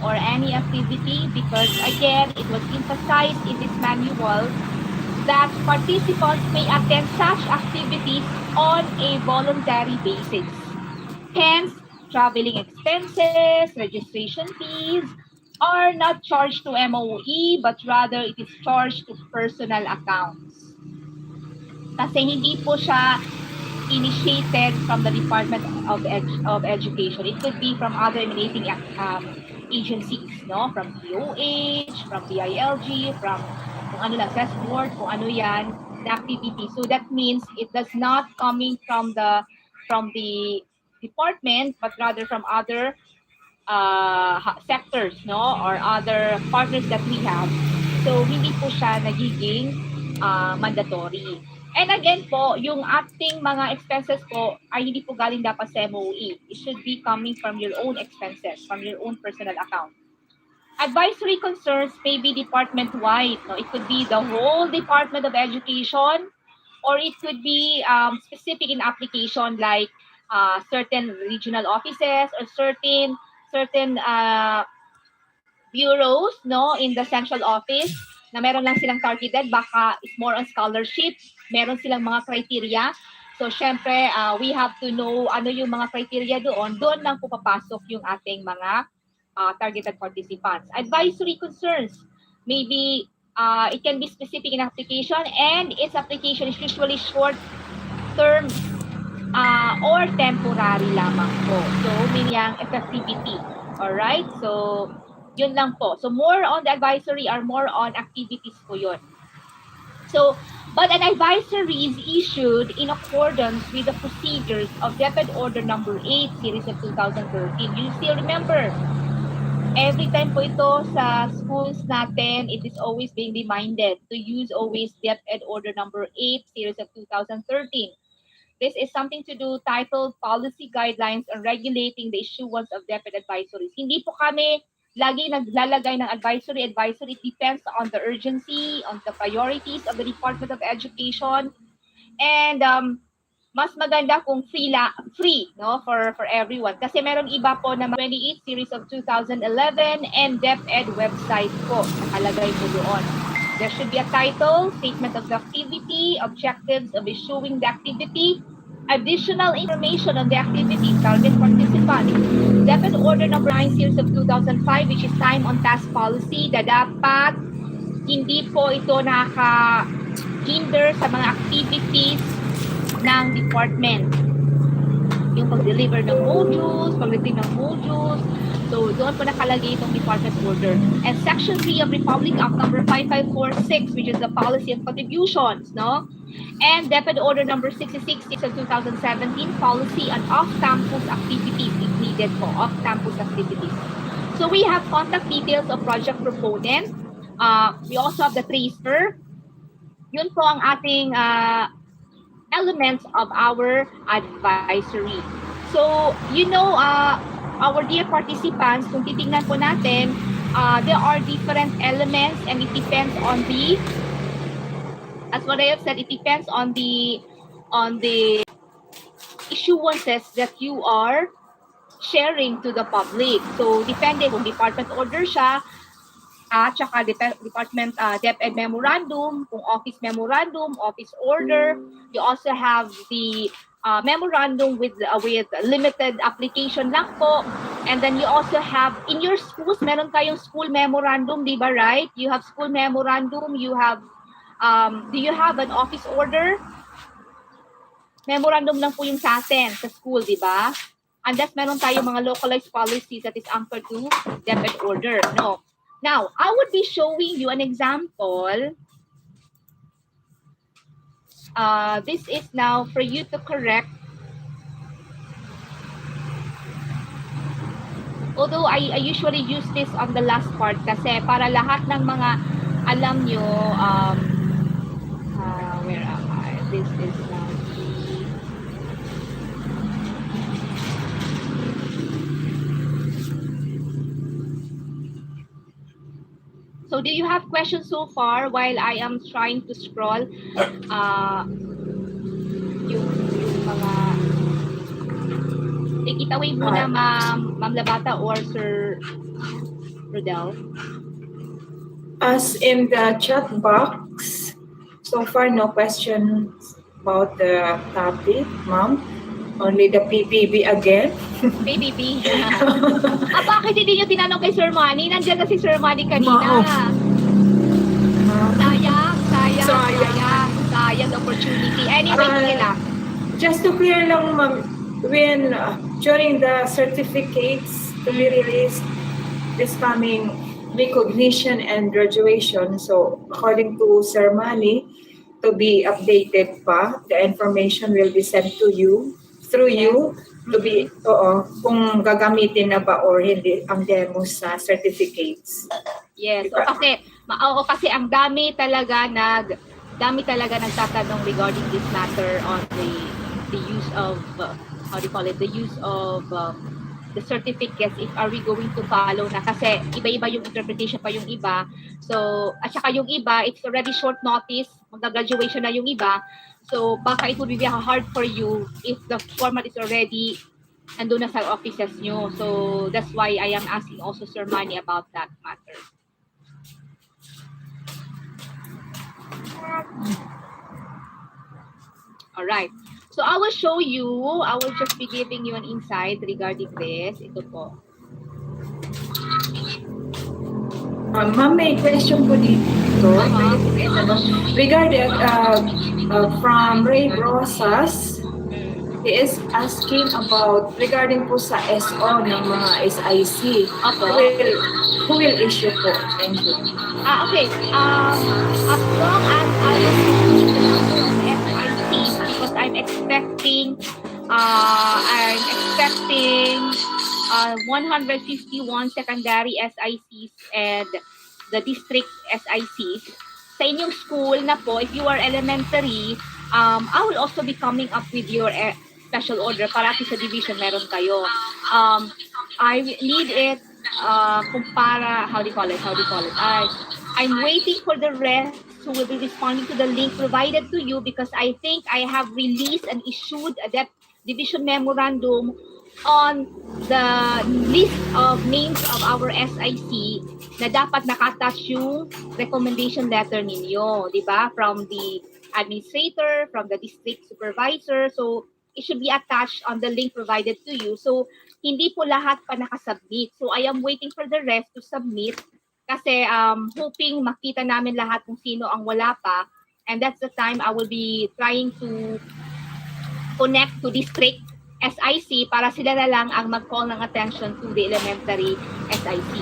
or any activity, because again, it was emphasized in this manual that participants may attend such activities on a voluntary basis. Hence, traveling expenses, registration fees are not charged to MOE, but rather it is charged to personal accounts. Kasi hindi po siya initiated from the Department of Education. It could be from other emanating agencies, no? From DOH, from BILG, from kung ano lang, CES board, kung ano yan, the activity. So that means it does not coming from the department, but rather from other sectors, no? Or other partners that we have. So hindi po siya nagiging mandatory. And again po, yung ating mga expenses po ay hindi po galing dapat sa MOE. It should be coming from your own expenses, from your own personal account. Advisory concerns may be department-wide. No? It could be the whole Department of Education, or it could be specific in application like certain regional offices or certain bureaus, no, in the central office na meron lang silang targeted, baka it's more on scholarship, meron silang mga criteria. So, syempre, we have to know ano yung mga criteria doon. Doon lang po papasok yung ating mga targeted participants. Advisory concerns, maybe it can be specific in application, and its application is usually short-term or temporary lamang po. So, meaning yung effectivity. Alright? So, yun lang po. So, more on the advisory are more on activities po yun. So, but an advisory is issued in accordance with the procedures of DepEd Order Number 8, Series of 2013. You still remember, every time po ito sa schools natin, it is always being reminded to use always DepEd Order Number 8, Series of 2013. This is something to do titled Policy Guidelines on Regulating the Issuance of DepEd Advisories. Hindi po kami lagi naglalagay ng advisory. Advisory depends on the urgency, on the priorities of the Department of Education. And mas maganda kung free, no, for everyone. Kasi meron iba po na 28 series of 2011 and DepEd website po. Nakalagay po doon. There should be a title, statement of the activity, objectives of issuing the activity, additional information on the activity, target participant. DepEd Order Number 9 Series of 2005, which is time on task policy, na dapat hindi po ito nakaka-hinder sa mga activities ng department. Yung pag-deliver ng modules, pag-retrieve ng modules. So, doon po nakalagay itong department order. And Section 3 of Republic Act Number 5546, which is the policy of contributions, no? And DepEd Order Number 66 of 2017, policy on off-campus activities, if needed po, off-campus activities. So, we have contact details of project proponent. We also have the tracer. Yun po ang ating elements of our advisory. So, you know, our dear participants, kung titingnan po natin, there are different elements and it depends on the, as what I have said, it depends on the issuances that you are sharing to the public. So, depende kung department order siya, tsaka department DepEd memorandum, kung office memorandum, office order. You also have the memorandum with limited application lang po. And then you also have, in your schools, meron kayong school memorandum, di ba, right? You have school memorandum, you have, do you have an office order? Memorandum lang po yung sa atin, sa school, di ba? Unless meron tayong mga localized policies that is anchored to DepEd order, no? Now, I would be showing you an example. This is now for you to correct. Although I usually use this on the last part kasi para lahat ng mga alam nyo, where am I? This is now So do you have questions so far while I am trying to scroll yung mga take it away muna Ma'am Labata or Sir Rodel? As in the chat box, so far no questions about the topic, ma'am. Only the PBB again. PBB. Bakit hindi nyo tinanong kay Sir Manny? Nandiyan na si Sir Manny kanina. Sayang opportunity. Anyway, sige lang. Just to clear lang, ma'am, when during the certificates to be released this coming recognition and graduation, so according to Sir Manny, to be updated pa, the information will be sent to you, through you, to be, kung gagamitin na ba or hindi ang demos sa certificates. Yes, kasi ang dami talaga nagtatanong regarding this matter on the use of the use of the certificates, if are we going to follow na, kasi iba-iba yung interpretation pa yung iba. So, at saka yung iba, it's already short notice, mag-graduation na yung iba. So, baka it would be hard for you if the format is already andun na sa offices nyo. So, that's why I am asking also Sir Manny about that matter. All right. So I will show you, I will just be giving you an insight regarding this. Ito po. Ma'am, may question po dito. Regarding from Ray Rosas, he is asking about regarding po sa SO ng mga SIC. Who will issue po? Thank you. Okay. As long as I will issue the number of SIC, because I'm expecting 151 secondary SICs and the district SICs. Sa inyong school na po, if you are elementary, I will also be coming up with your special order para sa division meron kayo. I need it kung para, how do you call it? I'm waiting for the rest who will be responding to the link provided to you, because I think I have released and issued that division memorandum on the list of names of our SIC na dapat nakatouch yung recommendation letter ninyo, di ba? From the administrator, from the district supervisor. So, it should be attached on the link provided to you. So, hindi po lahat pa nakasubmit. So, I am waiting for the rest to submit kasi hoping makita namin lahat kung sino ang wala pa. And that's the time I will be trying to connect to district SIC para sila na lang ang mag-call ng attention to the elementary SIC.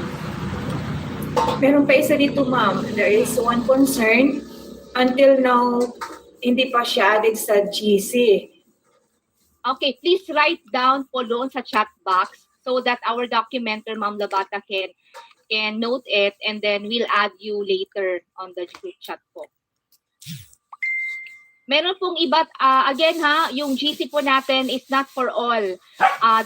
Meron pa isa dito, ma'am. There is one concern. Until now, hindi pa siya added sa GC. Okay, please write down po doon sa chat box so that our documenter, Ma'am Labata, can note it, and then we'll add you later on the group chat po. Meron pong iba, again yung GC po natin is not for all.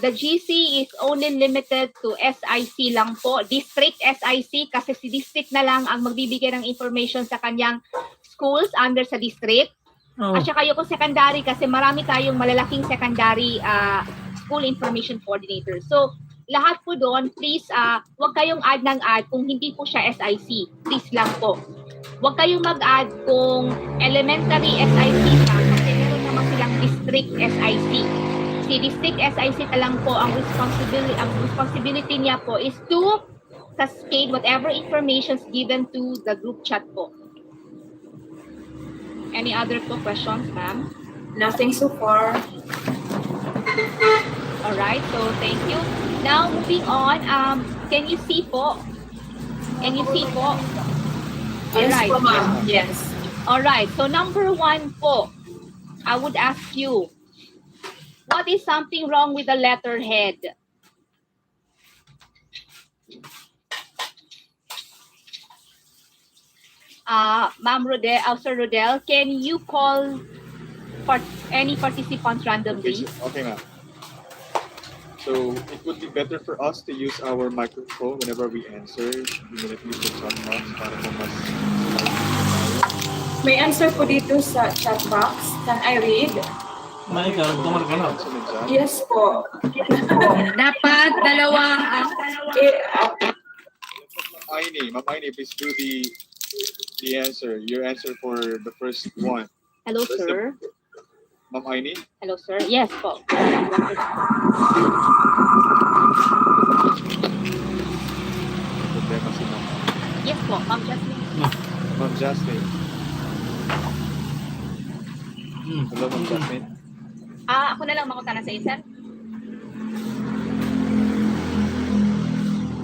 The GC is only limited to SIC lang po, district SIC, kasi si district na lang ang magbibigay ng information sa kanyang schools under sa district. At saka yung secondary, kasi marami tayong malalaking secondary school information coordinator. So, lahat po doon, please, huwag kayong add ng add kung hindi po siya SIC. Please lang po. Huwag kayong mag-add kung elementary SIC siya, kasi meron naman silang district SIC. Si district SIC na lang po, ang responsibility niya po is to cascade whatever information is given to the group chat po. Any other questions, ma'am? Nothing so far. All right, so thank you. Now, moving on, can you see po? Can you see po? Yes, right. po, ma'am. Yes. All right, so number 1 po, I would ask you, what is something wrong with the letterhead? Ma'am Rodel, Sir Rodel, can you call any participants randomly? Okay, ma'am. So it would be better for us to use our microphone whenever we answer. Immediately put on box para po mas. May answer po dito sa chat box. Can I read? Yes po. Dapat dalawa. Ma'am Aini, please do the answer. Your answer for the first one. Hello, Where's sir. Ma'am Aini? Hello, sir. Yes po. Problema si Ma'am. Yes po, Ma'am Jasmine. Ma'am Jasmine. Hello, Ma'am Jasmine. Ako na lang makuta na sa isa.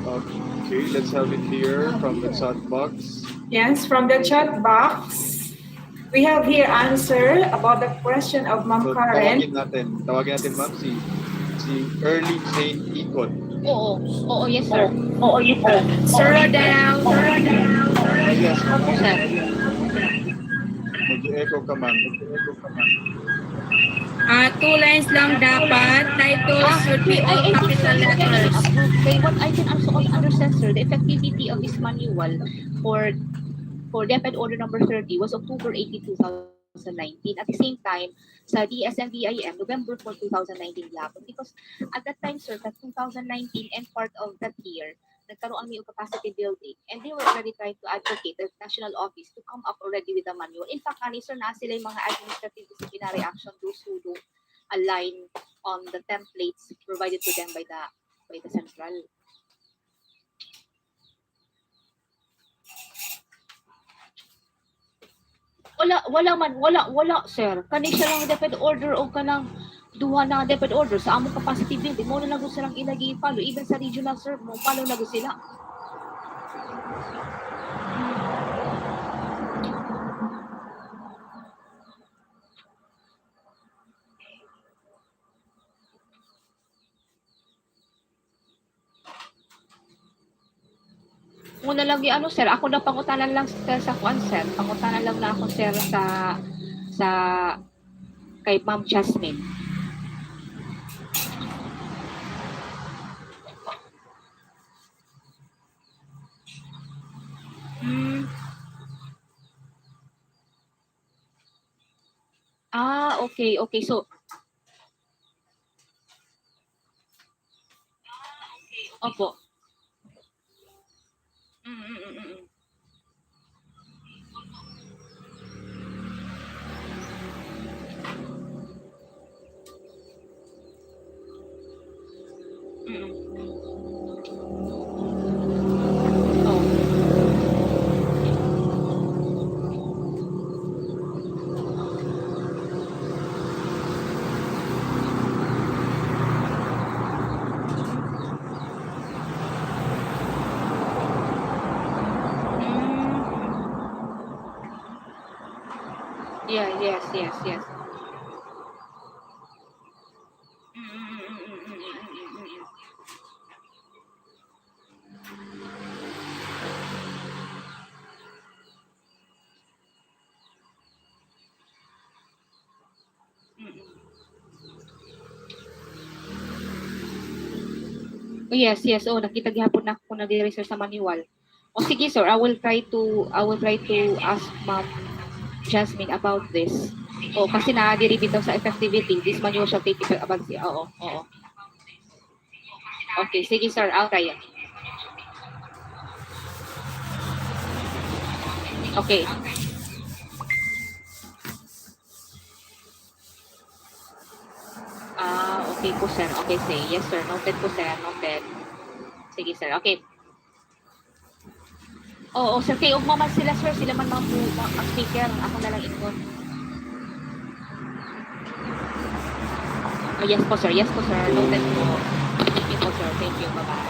Okay, let's have it here from the chat box. Yes, from the chat box, we have here answer about the question of Ma'am So, Karen. tawagin natin Ma'am si Early Jane Ikot. Oo, yes sir. Sir Rodel. Yes, Ma'am Opo, sir. Mag-echo ka, Ma'am. 2 lines lang dapat. Titles should be all I think capital so. letters. Okay, what I can also understand, sir, the effectivity of this manual for DepEd Order number 30 was October 18, 2019. At the same time, sa DSMVIM, November 4, 2019 yapon. Because at that time, sir, that 2019 and part of that year, nagkaroon may capacity building, and they were already trying to advocate the national office to come up already with a manual. In fact, sir, na sila yung mga administrative disciplinary action, those who don't align on the templates provided to them by the central. Wala, sir. Kani siya lang DepEd order o kanang duha na DepEd order sa among capacity building. Mo na lang silang ilagi follow. Even sa regional, sir, mo follow na sila. Muna lang sir, ako na pangutanan lang sa kwan, sir. Pangutanan lang na ako, sir, sa kay Ma'am Jasmine. Okay. So, opo. Yes. Yes. Oh, nakita gihapon na ako nag-research sa manual. O sige, sir, I will try to ask Ma'am Jasmine about this. O kasi na-derive ito sa effectivity. This manual shall take effect about siya. Oo. Okay, sige, sir, I'll try it. Okay. Okay po, sir. Okay, say. Yes, sir. Noted po, sir. Noted. Sige, sir. Okay. Oo, sir. Kaya man sila, sir. Sila man mga speaker. Ako na lang ingon. Oh, yes po, sir. Noted po. Thank you po, sir. Thank you. Bye-bye.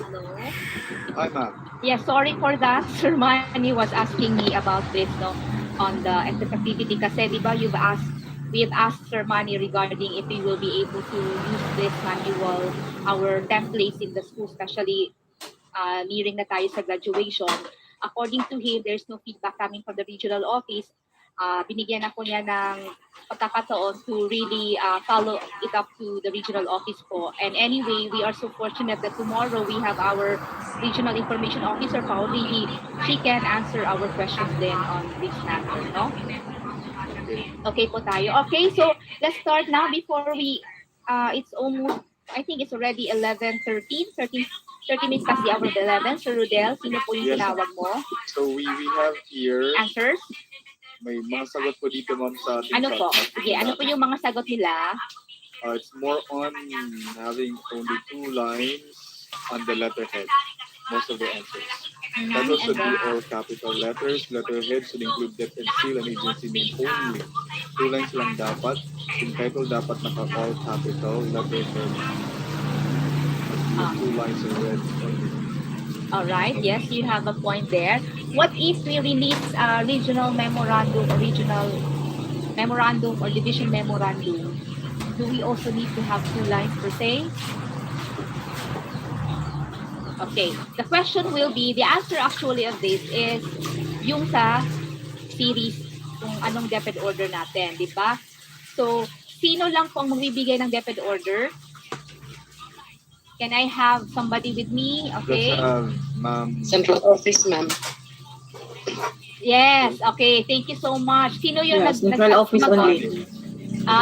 Hello? Hi, ma'am. Yeah, sorry for that. Sir Manny was asking me about this, no, on the effectivity. Kasi, di ba, we have asked Sir Manny regarding if we will be able to use this manual, our templates in the school, especially nearing na tayo sa graduation. According to him, there's no feedback coming from the regional office. Binigyan ako niya ng pagkakataon to really follow it up to the regional office po. And anyway, we are so fortunate that tomorrow we have our regional information officer, Pauline. She can answer our questions then on this matter, no? Okay po tayo. Okay, so let's start now before we, it's almost, I think it's already 11:13, 30 minutes past the hour of 11. Sir Rodel, sino po yung Yes. tinawag mo? So we have here, Answers? may mga sagot po dito ma'am sa ating Ano po? chat. Sige, ano po yung mga sagot nila? It's more on having only 2 lines on the letterhead. Most of the answers. Title should be all capital letters. Letterhead should include depth and seal and agency name only. 2 lines lang dapat. Yung title dapat naka-all capital. Letterhead. 2 lines in red only. All right. Yes, you have a point there. What if we release regional memorandum or division memorandum? Do we also need to have 2 lines per se? Okay. The question will be, the answer actually of this is yung sa series, kung anong DepEd order natin, di ba? So, sino lang po ang magbibigay ng DepEd order? Can I have somebody with me? Okay. Ma'am. Central office, ma'am. Yes. Okay. Thank you so much. Sino yun? Yeah, central office only.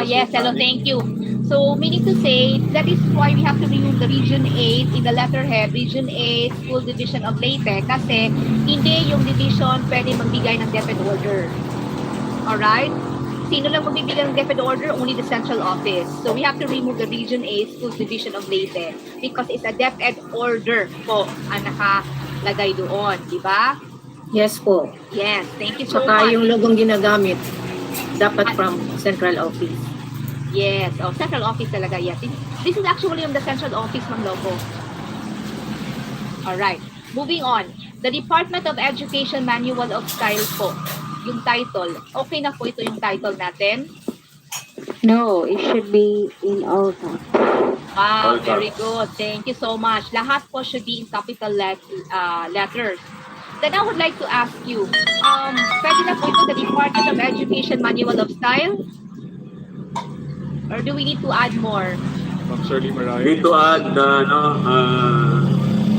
Yes. Hello. Thank you. So, meaning to say, that is why we have to remove the Region 8 in the letterhead, Region 8 School Division of Leyte, kasi hindi yung division pwede magbigay ng DepEd order. Alright? Sino lang magbibigay ng DepEd order? Only the central office. So, we have to remove the Region 8 School Division of Leyte because it's a DepEd order po ang nakalagay doon. Di ba? Yes po. Yes. Thank you so Saka much. yung logong ginagamit, dapat from central office. Yes. Oh, central office talaga. Yes. This is actually on the central office ng logo. Alright. Moving on. The Department of Education Manual of Style po. Yung title. Okay na po ito yung title natin. No, it should be in all caps. Wow, very good. Thank you so much. Lahat po should be in capital letters. Then I would like to ask you, pwede na po ito the Department of Education Manual of Style? Or do we need to add more? Ma'am Shirley Mariah. Need to add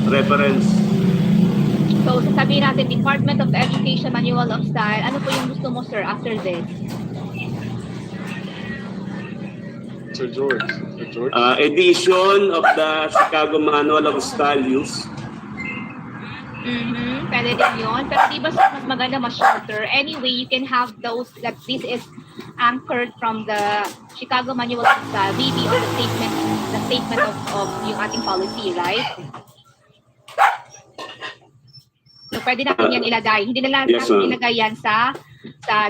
reference. So, sasabihin natin, Department of Education Manual of Style. Ano po yung gusto mo, sir, after this? Sir George. Sir George. Edition of the Chicago Manual of Style Use. Pwede din yun. Pero di ba mas maganda, mas shorter? Anyway, you can have those that this is anchored from the Chicago Manual of Style, maybe on the statement of yung ating policy, right? So, pwede natin yan ilagay. Hindi na lang Yes, natin ma'am. ilagay yan sa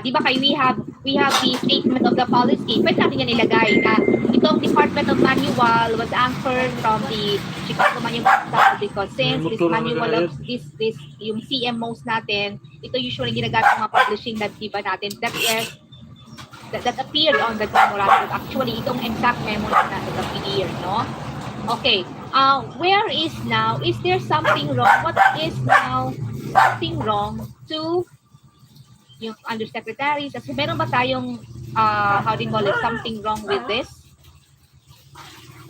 di ba kayo, we have the statement of the policy. Pwede natin yan ilagay na itong Department of Manual was anchored from the Chicago Manual of Style because since this manual of this yung CMOs natin, ito usually ginagamit ng mga publishing na di ba natin, that appeared on the memorandum. Actually, itong exact memo na that appeared, no? Okay. Where is now? Is there something wrong? What is now something wrong to yung undersecretaries? Kasi meron ba tayong, how do you call it, something wrong with this?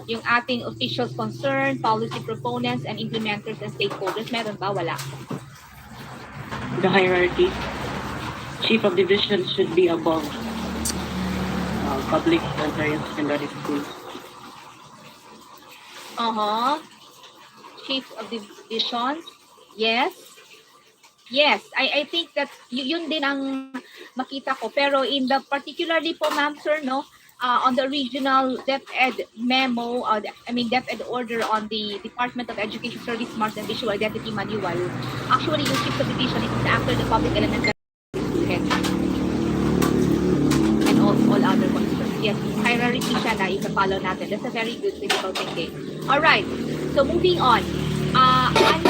Yung ating officials concerned, policy proponents, and implementers and stakeholders, meron ba? Wala. The hierarchy. Chief of division should be above public and secondary schools. Chief of divisions. Yes. Yes, I think that yun din ang makita ko. Pero in the particularly po, ma'am, sir, no, on the regional DepEd memo, DepEd order on the Department of Education Service Marks and Visual Identity Manual, actually yung chief of division is after the public elementary head and all other concerns. Yes, hierarchy siya na i-follow natin. That's a very good critical thinking. All right, so moving on. Ano ang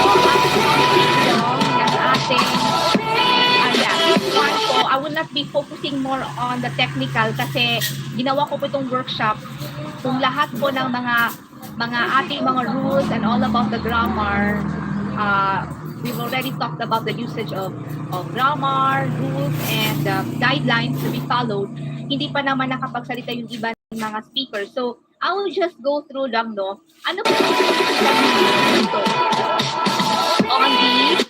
this one po, I will not be focusing more on the technical kasi ginawa ko po itong workshop kung lahat po ng mga ating mga rules and all about the grammar. We've already talked about the usage of grammar, rules, and guidelines to be followed. Hindi pa naman nakapagsalita yung iba ng mga speakers. So, I will just go through lang, no? Ano po on the,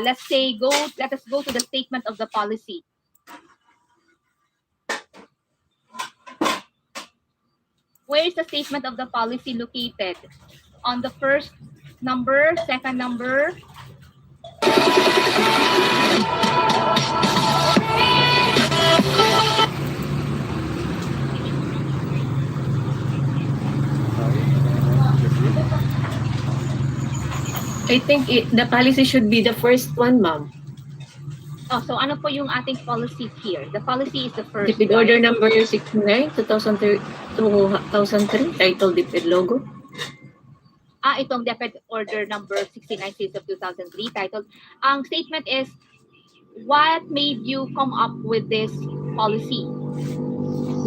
let us go to the statement of the policy. Where is the statement of the policy located? On the first number, second number. I think the policy should be the first one, ma'am. Oh, so ano po yung ating policy here? The policy is the first DepEd one. Order number 69, 2003, titled DepEd logo. Itong DepEd Order number 69 series of 2003 titled. Ang statement is, what made you come up with this policy?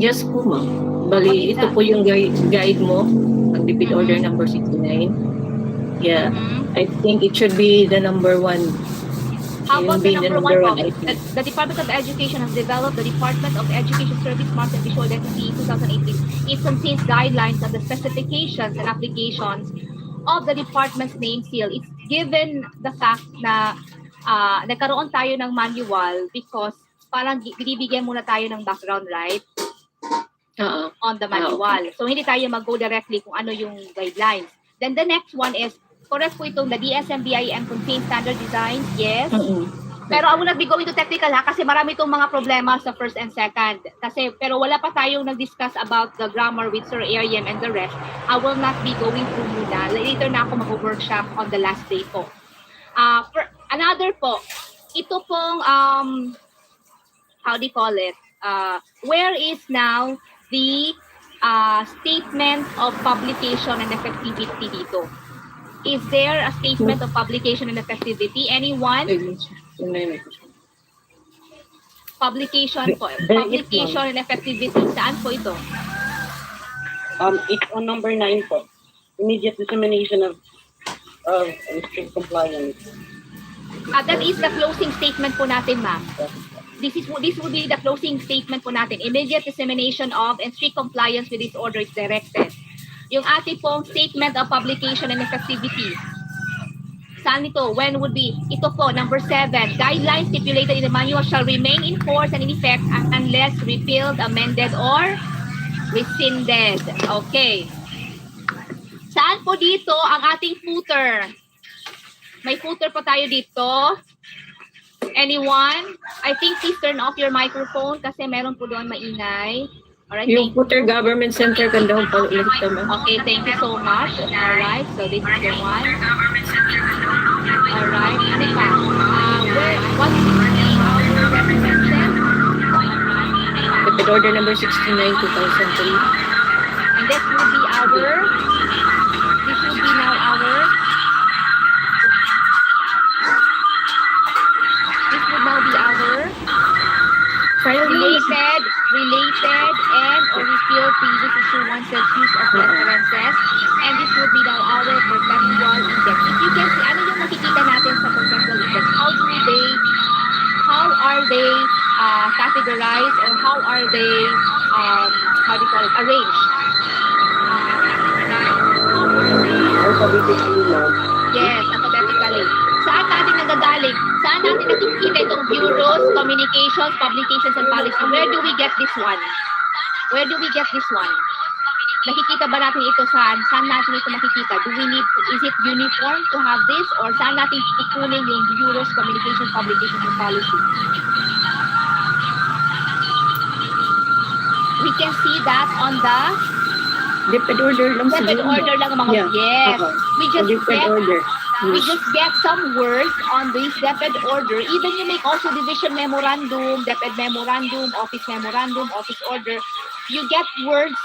Yes po, ma'am. Bali, ito po yung guide mo, ang DepEd Order number 69. Yeah, I think it should be the number one. How about the Yung number one po? I think. The Department of Education has developed the Department of Education Service Mark and Visual Identity 2018. It contains guidelines on the specifications and applications of the department's name seal. It's given the fact na nagkaroon tayo ng manual because parang binibigyan muna tayo ng background, right? On the manual. Okay. So hindi tayo mag-go directly kung ano yung guidelines. Then the next one is, correct po itong the DSM-BIM contains standard designs, yes. Pero I will not be going to technical ha, kasi marami itong mga problema sa first and second. Pero wala pa tayong nag-discuss about the grammar with Sir Arian and the rest. I will not be going through muna. Later na ako mag-workshop on the last day po. Another po, ito pong, how do you call it? Where is now the statement of publication and effectivity dito? Is there a statement of publication and effectivity? Anyone? Publication po. Publication and effectivity. Saan po ito? It's on number 9 po. Immediate dissemination of strict compliance. That is the closing statement po natin, ma'am. This would be the closing statement po natin. Immediate dissemination of and strict compliance with this order is directed. Yung ating pong statement of publication and effectivity. Saan ito? When would be? Ito po, number 7. Guidelines stipulated in the manual shall remain in force and in effect unless repealed, amended, or rescinded. Okay. Saan po dito ang ating footer? May footer po tayo dito. Anyone? I think please turn off your microphone kasi meron po doon maingay. Alright, Yung Footer Government Center kan daw pa ulit naman. okay, thank you so much. Alright, so this is the one. Alright, ano pa? What is the name of your representative? DepEd Order number 69, 2003. And this will be now our related and or repeal previous issuances use of references, and this will be now our perpetual index. If you can see, ano yung makikita natin sa perpetual index? How are they categorized, or how are they arranged? Alphabetically, ma'am. Yes, alphabetically. Saan natin nagagaling? Saan natin nakikita itong bureaus, communications, publications, and policy? Where do we get this one? Nakikita ba natin ito saan? Saan natin ito makikita? Is it uniform to have this? Or saan natin kukunin yung bureaus, communications, publications, and policy? We can see that on the DepEd Order lang DepEd Order lang mga yes. We just get some words on this DepEd Order. Even you make also division memorandum, DepEd memorandum, office order. You get words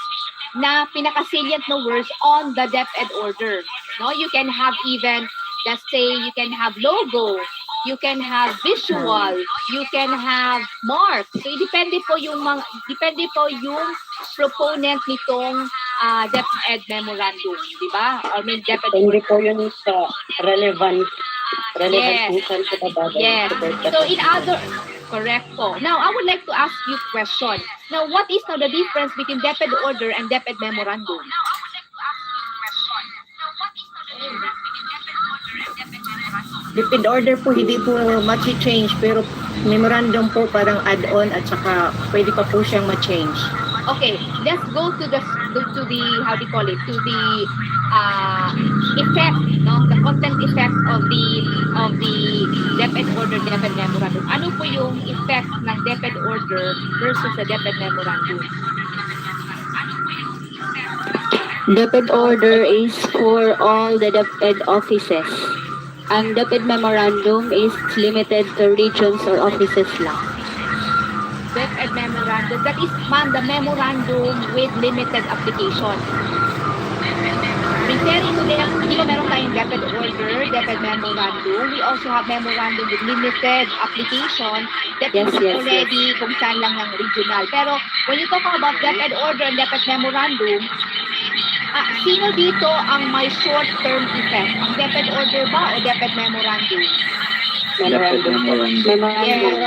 na pinaka-salient na words on the DepEd Order. No, you can have even, let's say, you can have logo, you can have visual, you can have mark. So depende po yung proponent nitong DepEd memorandum, di ba? Or DepEd Hindi po yun sa relevant Yes. kung sa babagay. Yes. So correct po. Now, I would like to ask you a question. Now, what is now the difference between DepEd order and DepEd memorandum? DepEd Order po, hindi po ma-change, pero memorandum po parang add-on at saka pwede pa po siyang ma-change. Okay, let's go to the to the how do you call it, to the effect, no, the content effect of the DepEd order, DepEd memorandum. Ano po yung effect ng DepEd order versus the DepEd memorandum? DepEd order is for all the DepEd offices. Ang DepEd memorandum is limited to regions or offices lang. DepEd memorandum, that is, ma'am, the memorandum with limited application. Referring to the, di ba meron tayong DepEd order, DepEd memorandum, we also have memorandum with limited application that Yes, is yes, already kung saan lang ng regional. Pero when you talk about DepEd order and DepEd memorandum, sino dito ang may short-term effect? Ang DepEd order ba o DepEd memorandum? Memorandum.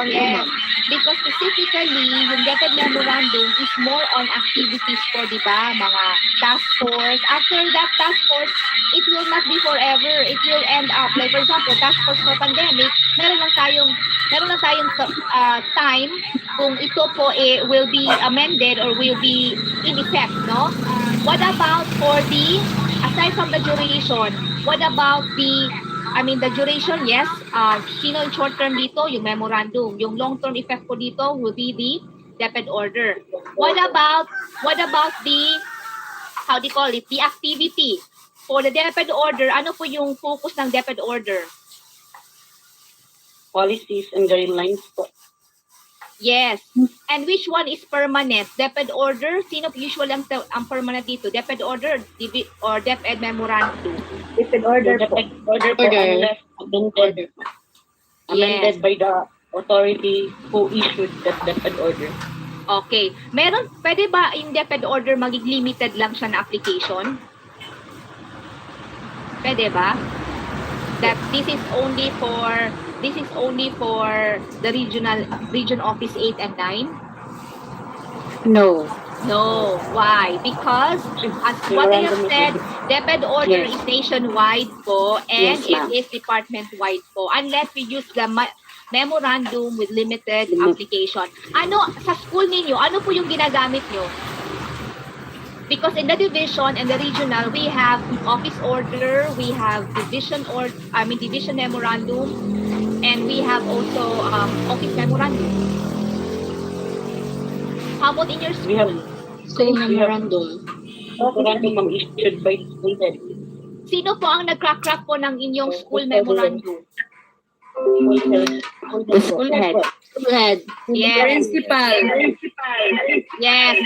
Yes. Because specifically, yung DepEd memorandum is more on activities po, di ba? Mga task force. After that task force, it will not be forever. It will end up. Like for example, task force for pandemic, meron lang tayong time kung ito po will be amended or will be in effect, no? What about for the, aside from the duration, what about the duration, yes. Sino yung short term dito? Yung memorandum. Yung long term effect po dito will be the DepEd order. What about the, how do you call it, the activity? For the DepEd order, ano po yung focus ng DepEd order? Policies and guidelines po. Yes. And which one is permanent? DepEd order? Sino usually ang permanent dito? DepEd order or DepEd memorandum? DepEd order po. Order po unless amended. Amended by the authority who issued that DepEd order. Okay. Pwede ba yung DepEd order maging limited lang siya na application? Pwede ba? That this is only for the region office 8 and 9? No. No. Why? Because as what I have said, DepEd order Yes. is nationwide po and Yes, ma'am. it is department-wide po unless we use the memorandum with limited application. Ano, sa school ninyo, ano po yung ginagamit nyo? Because in the division and the regional, we have office order, we have division memorandum, and we have also office memorandum. How about in your We have school? Memorandum. memorandum issued by the school head. Sino po ang nagcrack po ng inyong school memorandum? The school head. School head. Yes. Principal. Yes.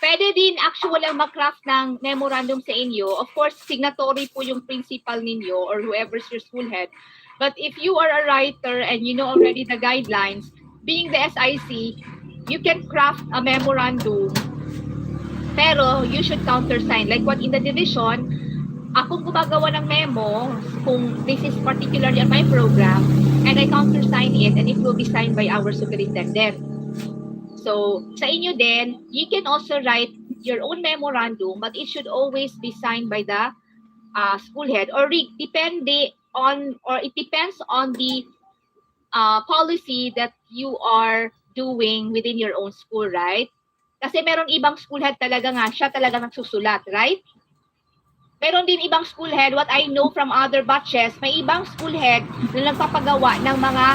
Pwede din actually ang mag-craft ng memorandum sa inyo. Of course, signatory po yung principal ninyo or whoever's your school head. But if you are a writer and you know already the guidelines, being the SIC, you can craft a memorandum. Pero you should countersign. Like what in the division, akong gumagawa ng memo kung this is particularly on my program and I countersign it and it will be signed by our superintendent. So, sa inyo din, you can also write your own memorandum, but it should always be signed by the school head or it depends on the policy that you are doing within your own school, right? Kasi meron ibang school head talaga nga, siya talaga nagsusulat, right? Meron din ibang school head, what I know from other batches, may ibang school head na nagpapagawa ng mga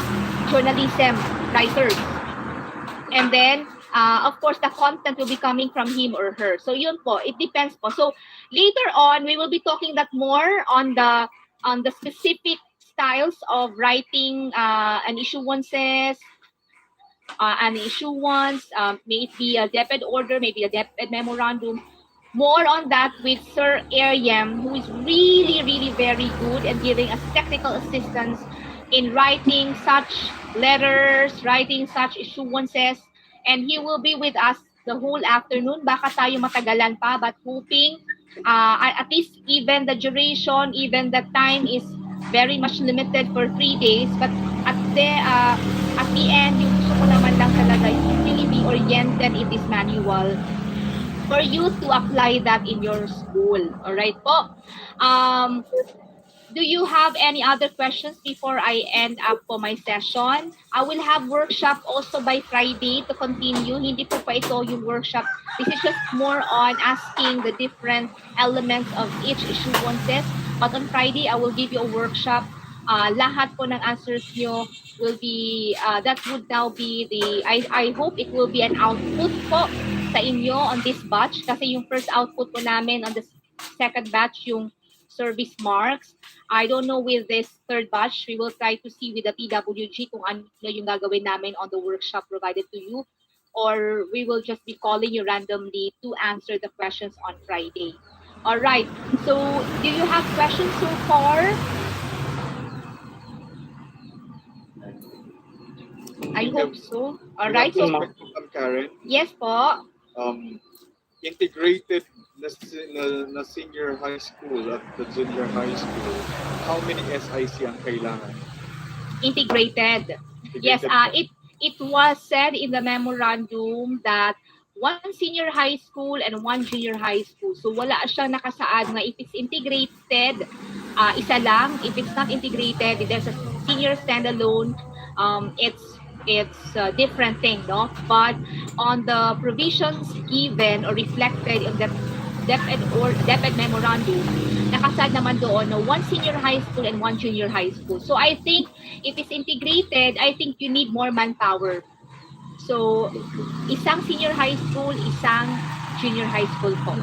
journalism writers. And then, of course, the content will be coming from him or her. So yun po, it depends po. So later on, we will be talking that more on the specific styles of writing an issuances, may it be a DepEd order, maybe a DepEd memorandum. More on that with Sir Ariam, who is really, really very good at giving us technical assistance in writing such letters, writing such issuances, and he will be with us the whole afternoon. Baka tayo matagalan pa, but hoping at least even the duration, even the time is very much limited for 3 days. But at the end, yung gusto ko naman lang talaga is really be oriented in this manual for you to apply that in your school. Alright po? do you have any other questions before I end up po my session? I will have workshop also by Friday to continue. Hindi po pa ito yung workshop. This is just more on asking the different elements of each issuances. But on Friday, I will give you a workshop. Lahat po ng answers nyo will be, that would now be the, I hope it will be an output po sa inyo on this batch. Kasi yung first output po namin on the second batch, yung service marks. I don't know with this third batch, we will try to see with the PWG kung ano yung gagawin namin on the workshop provided to you. Or we will just be calling you randomly to answer the questions on Friday. All right. So, do you have questions so far? I hope so. All right. So, Karen, yes po. integrated na senior high school at the junior high school, how many SIC ang kailangan? Integrated. Yes, it was said in the memorandum that one senior high school and one junior high school. So wala siyang nakasaad na if it's integrated, isa lang. If it's not integrated, if there's a senior standalone, it's a different thing, no? But on the provisions given or reflected in the DepEd memorandum, nakasad naman doon na one senior high school and one junior high school. So I think if it's integrated, I think you need more manpower. So isang senior high school, isang junior high school po.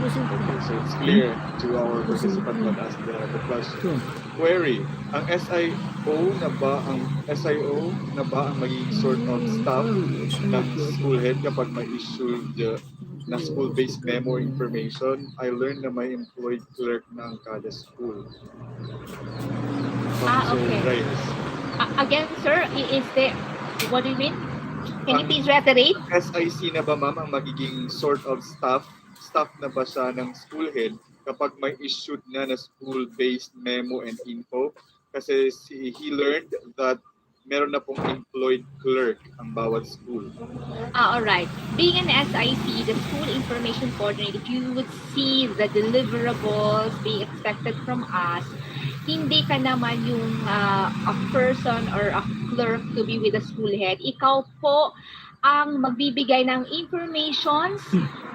So it's clear to our participant that asked the question. Query, ang SIO na ba ang magiging sort of staff ng school head kapag may issued na school-based memo information? I learned na may employed clerk na ang kada school. Okay. Right. Again, sir, is there, what do you mean? Can you please reiterate? SIC na ba, ma'am, ang magiging sort of staff na ba siya ng school head kapag may issued na school-based memo and info? Kasi he learned that meron na pong employed clerk ang bawat school. All right. Being an SIC, the school information coordinator, you would see the deliverables being expected from us. Hindi ka naman yung a person or a clerk to be with the school head. Ikaw po ang magbibigay ng informations,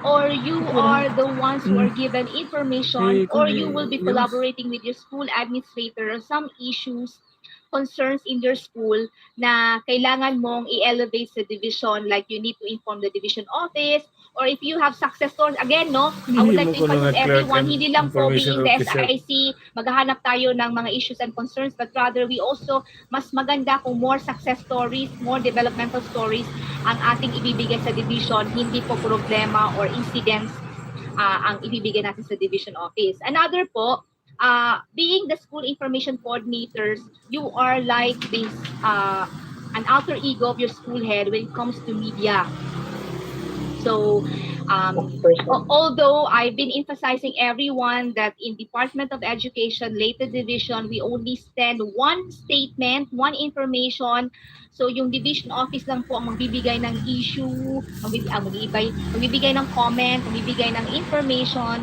or you are the ones who are given information, or you will be collaborating with your school administrator on some issues, concerns in your school na kailangan mong i-elevate sa division, like you need to inform the division office, or if you have success stories, again, no, I would like to emphasize everyone, hindi lang po being the SIC, maghahanap tayo ng mga issues and concerns, but rather we also, mas maganda kung more success stories, more developmental stories ang ating ibibigay sa division, hindi po problema or incidents ang ibibigay natin sa division office. Another po, being the school information coordinators, you are like this, an alter ego of your school head when it comes to media. So, although I've been emphasizing everyone that in Department of Education, Leyte Division, we only send one statement, one information. So, yung division office lang po ang magbibigay ng issue, magbibigay ng comment, magbibigay ng information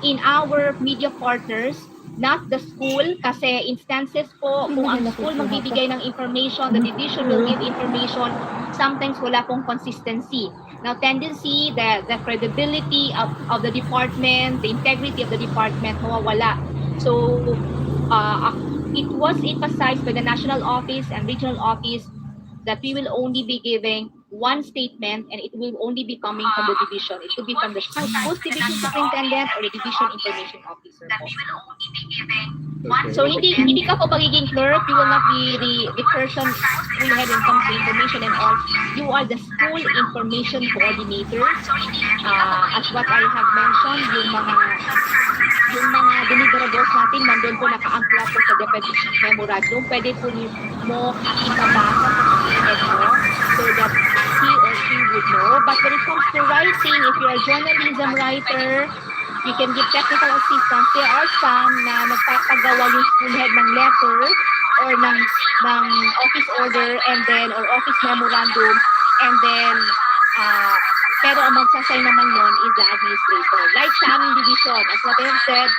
in our media partners, not the school, kasi instances po, kung ang school magbibigay ng information, the division will give information, sometimes wala pong consistency. Now, tendency, the credibility of the department, the integrity of the department, mawawala. So, it was emphasized by the national office and regional office that we will only be giving one statement, and it will only be coming from the division. It could be from the school division superintendent or the division information officer po. So hindi ka po magiging clerk, you will not be the person who head when it comes to information and all. You are the school information coordinator. As what I have mentioned, yung mga deliverables natin, nandun po naka-ankla po sa DepEd memorandum. Pwede po mo ipabasa sa head mo so that he or she would know. But when it comes to writing, if you're a journalism writer, you can give technical assistance. There are some na nagpapagawa yung school head ng letter or ng office order and then or office memorandum, and then pero ang magsasay naman yon is the administrator. Like sa aming division, as what I have said,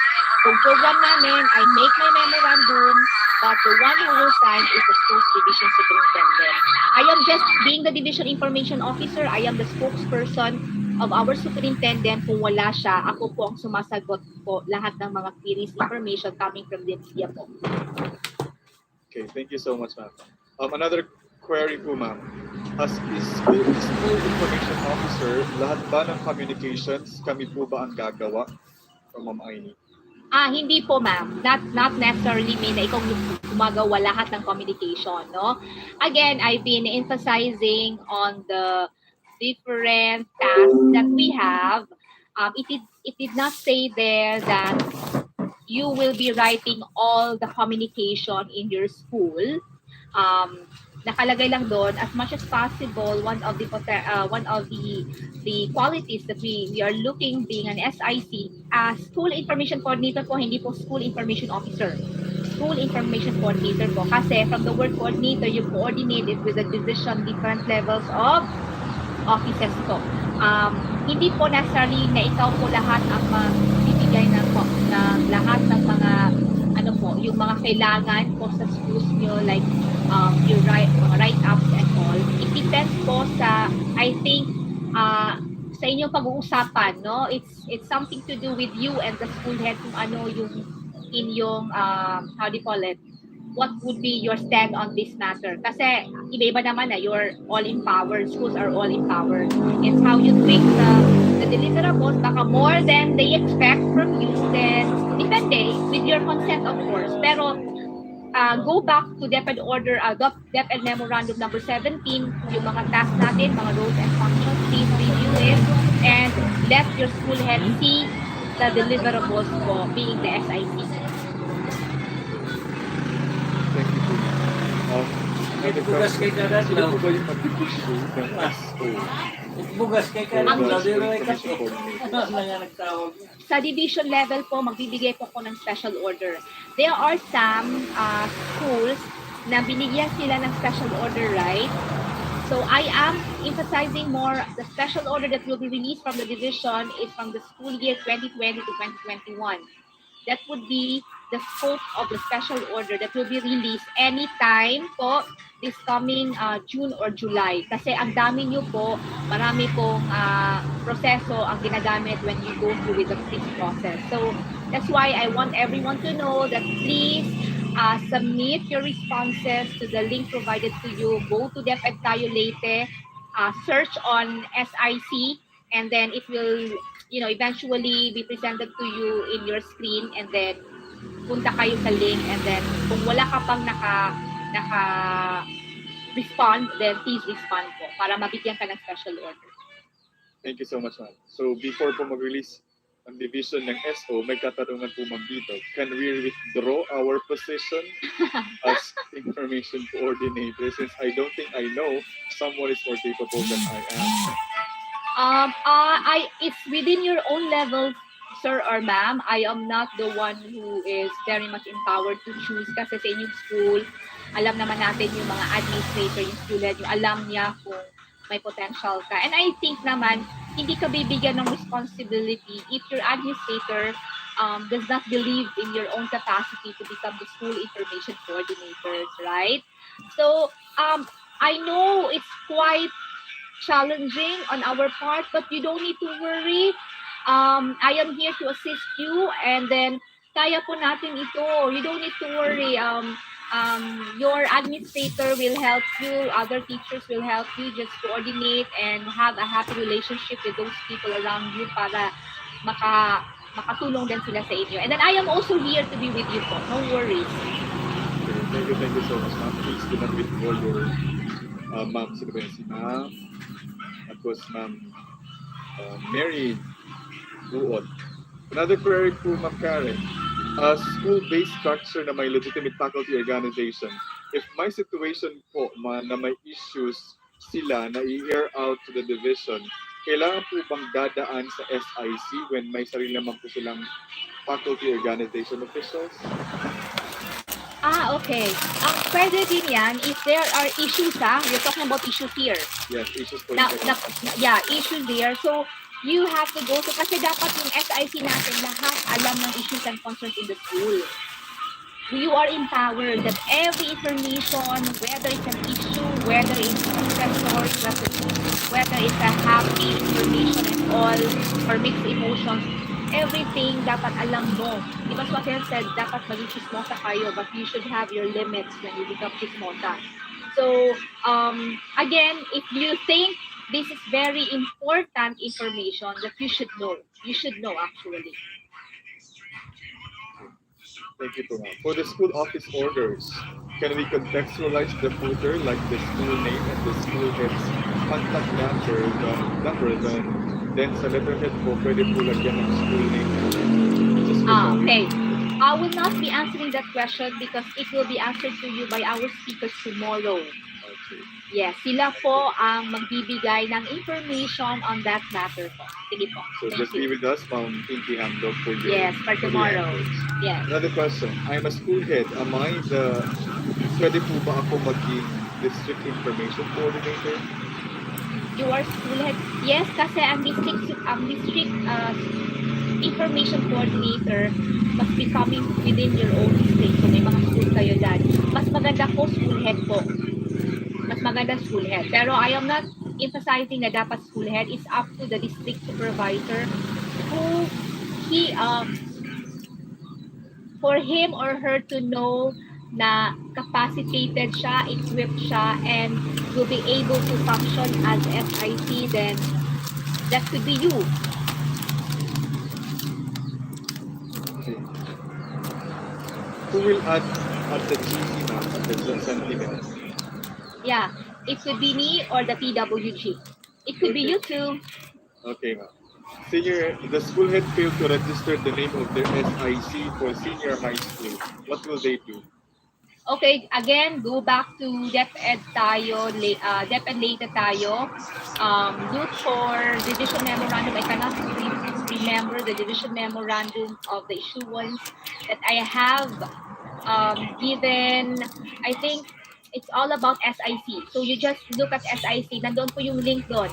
Kung program namin, I make my memorandum, but the one who will sign is the school's division superintendent. I am just being the division information officer. I am the spokesperson of our superintendent. Kung wala siya, ako po ang sumasagot po lahat ng mga queries information coming from the media po. Okay, thank you so much, ma'am. Another query po, ma'am. As school information officer, lahat ba ng communications kami po ba ang gagawa from Ma'am Aini? Hindi po ma'am. Not necessarily mean na ikaw gumagawa lahat ng communication, no? Again, I've been emphasizing on the different tasks that we have. It did not say there that you will be writing all the communication in your school. Nakalagay lang doon, as much as possible, one of the qualities that we are looking being an SIC, school information coordinator po, hindi po school information officer. School information coordinator po. Kasi from the word coordinator, you coordinate it with the division, different levels of offices po. Hindi po necessarily na ikaw po lahat ang magbibigay ng lahat ng mga yung mga kailangan po sa schools nyo, like your write-ups and all. It depends po sa, I think, sa inyong pag-uusapan, no? It's something to do with you and the school head kung ano yung inyong, how do you call it? What would be your stand on this matter? Kasi iba-iba naman na you're all empowered, schools are all empowered. It's how you tweak the deliverables, baka more than they expect from you, then depende, with your consent of course. Pero go back to DepEd Order, DepEd Memorandum number 17, yung mga tasks natin, mga roles and functions, please review it and let your school head see the deliverables po being the SIC. Thank you po. Bugas kay Karat Sino lang. po ba yung mag-issue ng SO? Bugas kay Or Karat the lang. school Pero ay information kasi. coordinator? Ano na nga nagtawag? Sa division level po, magbibigay po ko ng special order. There are some schools na binigyan sila ng special order, right? So I am emphasizing more, the special order that will be released from the division is from the school year 2020 to 2021. That would be the scope of the special order that will be released anytime po this coming June or July. Kasi ang dami nyo po, marami pong proseso ang ginagamit when you go through with the freeze process. So that's why I want everyone to know that please submit your responses to the link provided to you. Go to DepEd Tayo Leyte, search on SIC, and then it will eventually be presented to you in your screen, and then punta kayo sa link, and then kung wala ka pang naka-respond, then please respond po para mabigyan ka ng special order. Thank you so much, ma'am. So before po mag-release ang division ng SO, may katanungan po ma'am dito. Can we withdraw our position as information coordinator since I don't think I know someone is more capable than I am? It's within your own level, sir or ma'am. I am not the one who is very much empowered to choose kasi sa inyong school, alam naman natin yung mga administrator, yung school head, yung alam niya kung may potential ka. And I think naman, hindi ka bibigyan ng responsibility if your administrator does not believe in your own capacity to become the school information coordinators, right? So, I know it's quite challenging on our part, but you don't need to worry. I am here to assist you, and then kaya po natin ito. You don't need to worry. Your administrator will help you, other teachers will help you, just coordinate and have a happy relationship with those people around you para makatulong din sila sa inyo. And then I am also here to be with you po. No worries. Thank you so much, ma'am. Please do not withdraw your ma'am. Sino ba yun? Si ma'am. Of course, ma'am Mary Buod. Another query po, ma'am Karen. A school-based structure na may legitimate faculty organization. If my situation po na may issues sila na i-air out to the division, kailangan po bang dadaan sa SIC when may sarili naman po silang faculty organization officials? Okay. Pwede din yan if there are issues, we're talking about issues here. Yes, issues po. Yeah, issues there. So, you have to go to, kasi dapat yung SIC natin, lahat alam ng issues and concerns in the school. You are empowered that every information, whether it's an issue, whether it's a success story, whether it's a happy information and all, or mixed emotions, everything dapat alam mo. Because what I said, dapat maging chismosa kayo, but you should have your limits when you become chismosa. So, again, if you think this is very important information that you should know actually. Thank you po, ma'am. For the school office orders, can we contextualize the footer like the school name and the school head's contact number, then sa letterhead po, pwede po lagyan ng school name. Just Okay. I will not be answering that question because it will be answered to you by our speakers tomorrow. Okay. Yes, sila po ang magbibigay ng information on that matter po. Sige po. So Thank just you. be with us, Ma'am Pinky Handog, for your Yes, for the tomorrow. answers. Yes. Another question. I'm a school head. Pwede po ba ako maging district information coordinator? You are school head. Yes, kasi ang district information coordinator must be coming within your own district. So may mga school kayo dyan. Mas maganda po school head po. Mas maganda school head. Pero I am not emphasizing na dapat school head. It's up to the district supervisor who for him or her to know na capacitated siya, equipped siya, and will be able to function as SIC, then that could be you. Okay. Who will add the GC ma'am at the sentiment? Yeah, it could be me or the PWG. It could be you too. Okay, ma'am. The school head failed to register the name of their SIC for senior high school. What will they do? Okay, again, go back to DepEd tayo, DepEd later tayo. Look for division memorandum. I cannot remember the division memorandum of the issuance that I have given. I think it's all about SIC. So you just look at SIC. Nandun po yung link doon.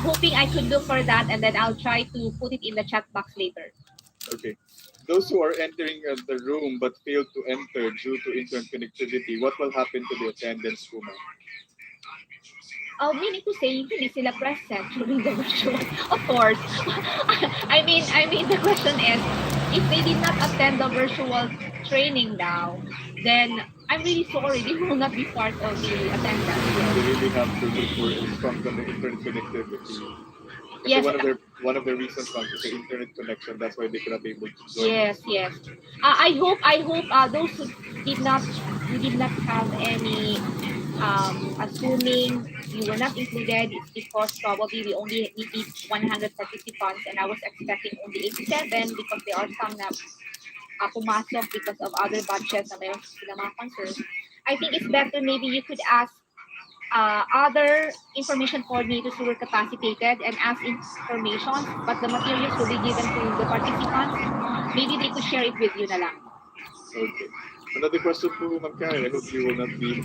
Hoping I could look for that and then I'll try to put it in the chat box later. Okay. Those who are entering the room but failed to enter due to internet connectivity, what will happen to the attendance po, ma'am? Meaning to say, hindi sila present during the virtual. Of course. I mean, the question is, if they did not attend the virtual training now, then I'm really sorry, they will not be part of the attendance. They really have to look for from the internet connectivity. Yes. One of the reasons is the internet connection. That's why they cannot be able to join. Yes. I hope those who did not have any assuming you were not included, it's because probably we only need 100 participants and I was expecting only 87 because there are some na pumasok because of other budgets na mayroon sila mga concerns. I think it's better maybe you could ask other information coordinators who were capacitated and ask information, but the materials will be given to the participants. Maybe they could share it with you na lang. Okay. Another question po, Ma'am Karen. I hope you will not be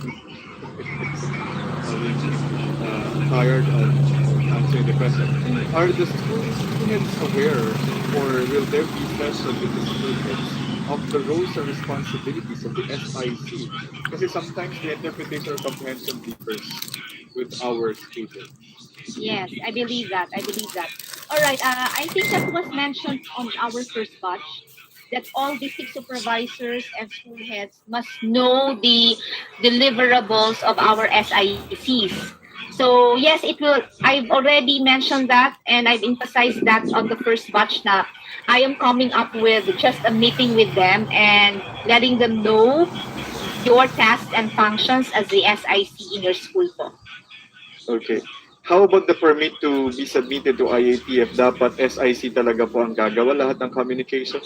tired of answering the question. Are the students aware, or will there be session with the students of the roles and responsibilities of the SIC? Kasi sometimes the interpretation or comprehension differs with our students. Yes, I believe that. All right, I think that was mentioned on our first batch that all district supervisors and school heads must know the deliverables of our SICs. So yes, it will. I've already mentioned that and I've emphasized that on the first batch na I am coming up with just a meeting with them and letting them know your tasks and functions as the SIC in your school po. Okay. How about the permit to be submitted to IATF? Dapat SIC talaga po ang gagawa lahat ng communication?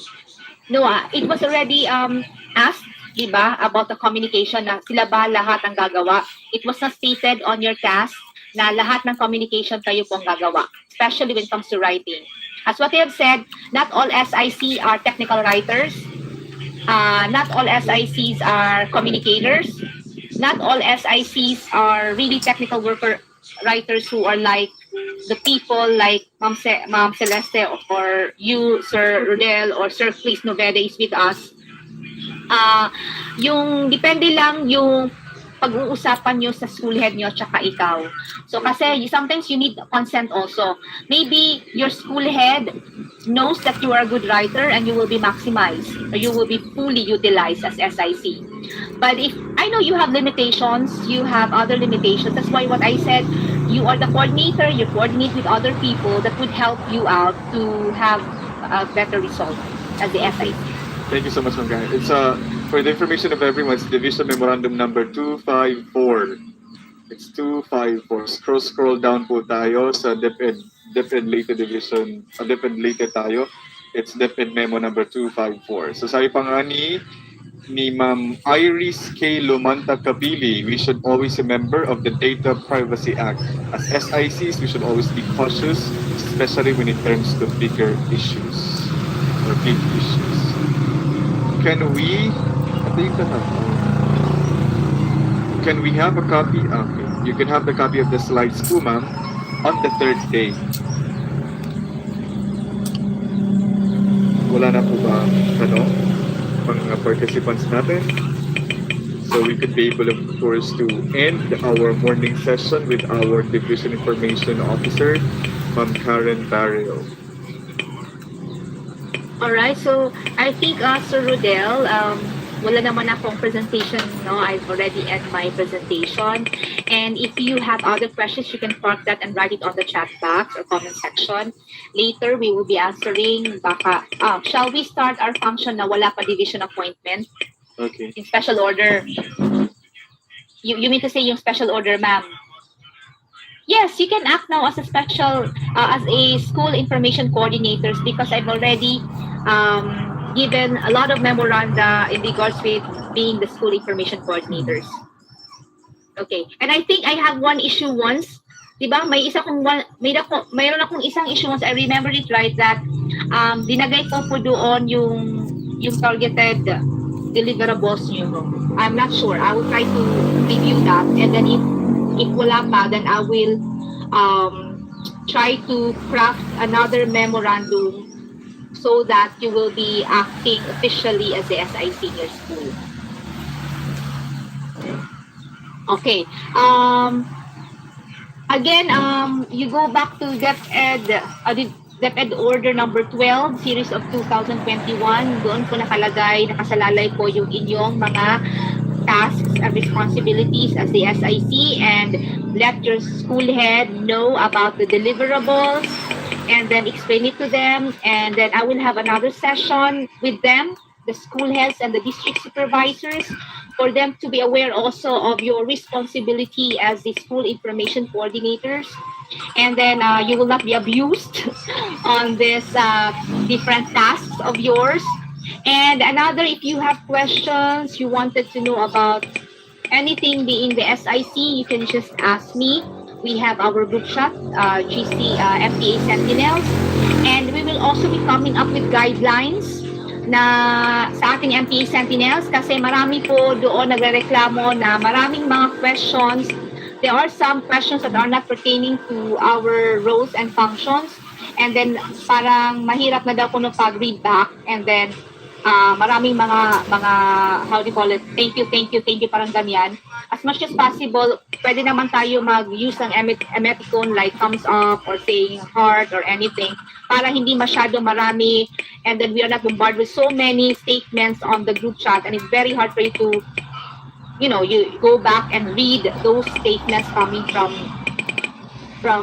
No, it was already asked, di ba, about the communication na sila ba lahat ang gagawa. It was not stated on your task na lahat ng communication kayo po ang gagawa, especially when it comes to writing. As what I have said, not all SIC are technical writers. Not all SICs are communicators. Not all SICs are really technical writers who are like the people like Ma'am Celeste or you, Sir Rodel, or Sir Chris Noveda is with us, yung depende lang yung pag-uusapan nyo sa school head nyo tsaka ikaw. So kasi sometimes you need consent also. Maybe your school head knows that you are a good writer and you will be maximized or you will be fully utilized as SIC. But if I know you have limitations, you have other limitations. That's why what I said, you are the coordinator, you coordinate with other people that would help you out to have a better result as the SIC. Thank you so much, Ma'am Karen. It's for the information of everyone, it's Division Memorandum number 254. It's 254. Scroll down po tayo sa DepEd Leyte Division, DepEd Leyte tayo. It's DepEd Memo number 254. So sabi pa nga ni Ma'am Iris K. Lumanta Kapili, we should always remember of the Data Privacy Act. As SICs, we should always be cautious, especially when it comes to bigger issues or big issues. Can we have a copy? Okay. You can have the copy of the slides po, ma'am, on the third day. Wala na po ba mga participants natin? So we could be able, of course, to end our morning session with our Division Information Officer, Ma'am Karen Barrio. Alright, so I think Sir Rodel, wala naman akong presentation, no? I've already end my presentation. And if you have other questions, you can park that and write it on the chat box or comment section. Later, we will be answering baka, shall we start our function na wala pa division appointment? Okay. In special order. You mean to say yung special order, ma'am? Yes, you can act now as a special, as a school information coordinators because I've already given a lot of memoranda in regards with being the school information coordinators. Okay, and I think I have one issue once. Diba? Mayroon akong isang issue once. I remember it right that dinagay ko po doon yung targeted deliverables nyo. I'm not sure. I will try to review that and then if wala pa, then I will try to craft another memorandum so that you will be acting officially as the SIC in your school. Okay. Again, you go back to DepEd Order number 12, series of 2021. Doon po nakasalalay po yung inyong mga tasks and responsibilities as the SIC and let your school head know about the deliverables and then explain it to them, and then I will have another session with them, the school heads and the district supervisors, for them to be aware also of your responsibility as the school information coordinators, and then you will not be abused on this different tasks of yours. And another, if you have questions, you wanted to know about anything being the SIC, you can just ask me. We have our group chat, GC MPA Sentinels, and we will also be coming up with guidelines na sa ating MPA Sentinels kasi marami po doon nagrereklamo na maraming mga questions. There are some questions that are not pertaining to our roles and functions, and then parang mahirap na daw kung pag-read back, and then maraming mga how do you call it, thank you parang ganyan. As much as possible, pwede naman tayo mag-use ng emoticon like thumbs up or saying heart or anything para hindi masyado marami, and then we are not bombarded with so many statements on the group chat, and it's very hard for you to you go back and read those statements coming from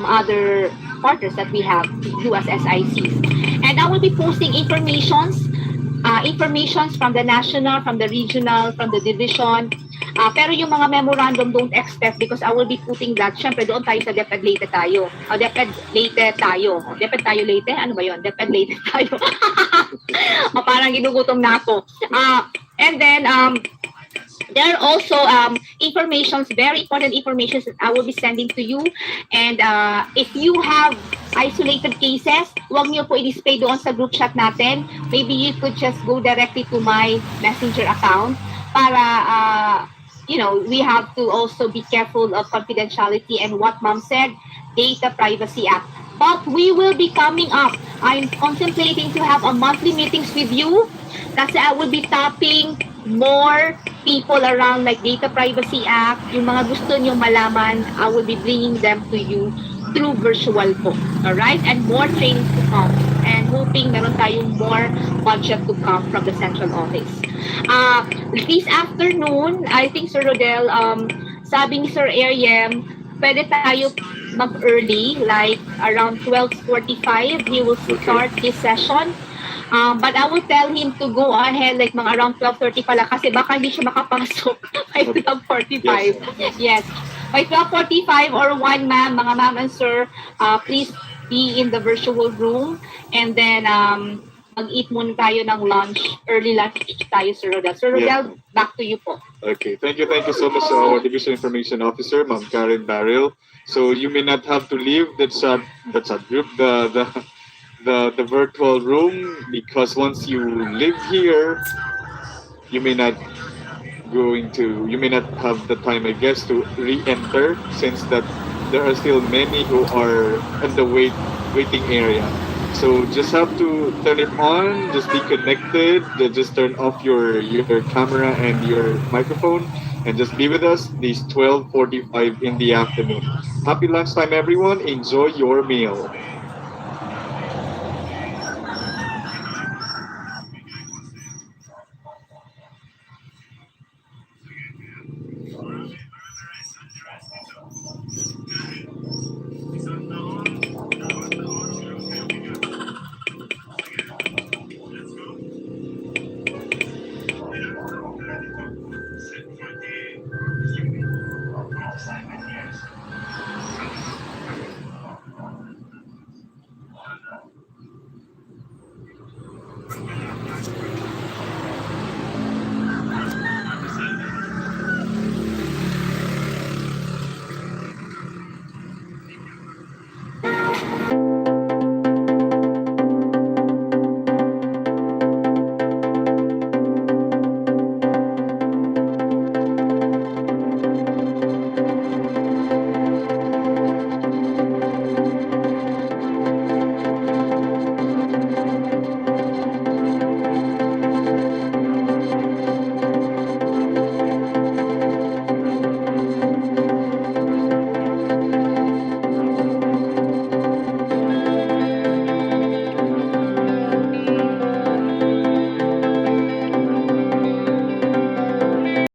other partners that we have to do as SICs. And I will be posting informations from the national, from the regional, from the division. Pero yung mga memorandum, don't expect because I will be putting that. Siyempre, doon tayo sa DepEd Leyte tayo. DepEd Leyte tayo. DepEd tayo Leyte? Ano ba yun? DepEd Leyte tayo. Parang ginugutom na ako. And then, there are also informations, very important information that I will be sending to you. And if you have isolated cases, huwag niyo po i-display doon sa group chat natin. Maybe you could just go directly to my messenger account para, we have to also be careful of confidentiality and what Mom said. Data Privacy Act. But we will be coming up. I'm contemplating to have a monthly meetings with you kasi I will be tapping more people around like Data Privacy Act. Yung mga gusto nyo malaman, I will be bringing them to you through virtual po. Alright? And more trainings to come. And hoping meron tayong more budget to come from the central office. This afternoon, I think Sir Rodel, sabi ni Sir Aryem, pwede tayo mag-early, like around 12:45, he will start his session. But I will tell him to go ahead like mga around 12:30 pala kasi baka hindi siya makapasok by 12:45. Yes. By 12:45 or 1 ma'am, mga ma'am and sir, please be in the virtual room and then mag-eat muna tayo ng lunch, early lunch tayo, Sir Rodel. Sir Rodel, back to you po. Okay, thank you so much, our Division Information Officer, Ma'am Karen Barrel. So you may not have to leave that's a group the virtual room because once you live here, you may not you may not have the time, I guess, to re-enter since that there are still many who are in the waiting area. So just have to turn it on, just be connected, just turn off your camera and your microphone and just be with us these 12:45 in the afternoon. Happy lunchtime everyone, enjoy your meal.